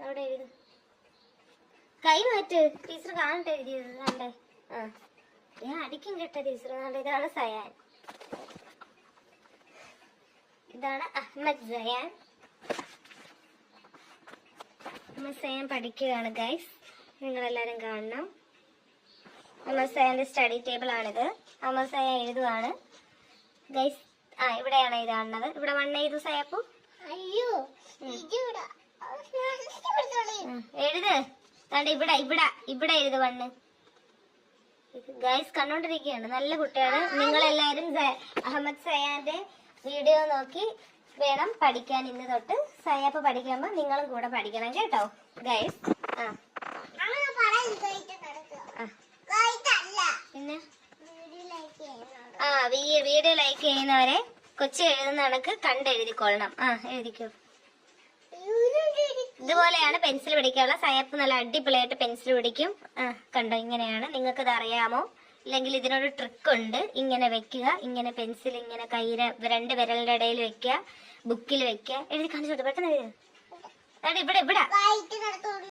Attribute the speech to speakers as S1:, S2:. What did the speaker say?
S1: അവിടെ എഴുതി. കൈ മാറ്റ്, ടീച്ചർ കാണട്ടെ എഴുതിയത്. കണ്ടേ? ആ, ഞാൻ അടിക്കും കേട്ടോ ടീച്ചർ. ഇതാണ് സയാൻ, ഇതാണ് അഹമ്മദ് സയാൻ. അഹമ്മദ് സയാൻ പഠിക്കുകയാണ് ഗൈസ്, നിങ്ങളെല്ലാരും കാണണം. അഹമ്മദ് സയാന്റെ സ്റ്റഡി ടേബിൾ ആണിത്. അഹമ്മദ് സയാൻ എഴുതുവാണ് ഗൈസ്. ആ, ഇവിടെയാണ് ഇത് കാണുന്നത്. ഇവിടെ വണ്ണ് ചെയ്തു സയാപ്പു. എഴുത്. കണ്ട ഇവിടെ ഇവിടെ ഇവിടെ എഴുത് വണ്ണ്. ഗൈസ് കണ്ടോണ്ടിരിക്കുകയാണ്. നല്ല കുട്ടിയാണ്. നിങ്ങളെല്ലാരും അഹമ്മദ് സയാന്റെ വീഡിയോ നോക്കി വേണം പഠിക്കാൻ. ഇന്ന് തൊട്ട് സയാപ്പ് പഠിക്കുമ്പോ നിങ്ങളും കൂടെ പഠിക്കണം കേട്ടോ ഗൈസ്. പിന്നെ വീഡിയോ ലൈക്ക് ചെയ്യുന്നവരെ കൊച്ചു എഴുതുന്ന കണക്ക് കണ്ടെഴുതിക്കൊള്ളണം. എഴുതിക്കോ. ഇതുപോലെയാണ് പെൻസിൽ പിടിക്കാനുള്ള. സയാപ്പ് നല്ല അടിപൊളിയായിട്ട് പെൻസിൽ പിടിക്കും. കണ്ടോ, ഇങ്ങനെയാണ്. നിങ്ങൾക്ക് ഇത് അറിയാമോ? ഇല്ലെങ്കിൽ ഇതിനൊരു ട്രിക്ക് ഉണ്ട്. ഇങ്ങനെ വെക്കുക, ഇങ്ങനെ പെൻസിൽ ഇങ്ങനെ കയ്യിലെ 2 വിരലിന്റെ ഇടയിൽ വെക്കുക, ബുക്കിൽ വെക്കുക. എഴുതി കാണിച്ചോട്ടെ, പെട്ടെന്ന് എഴുതി. ഇവിടെ ഇവിടെ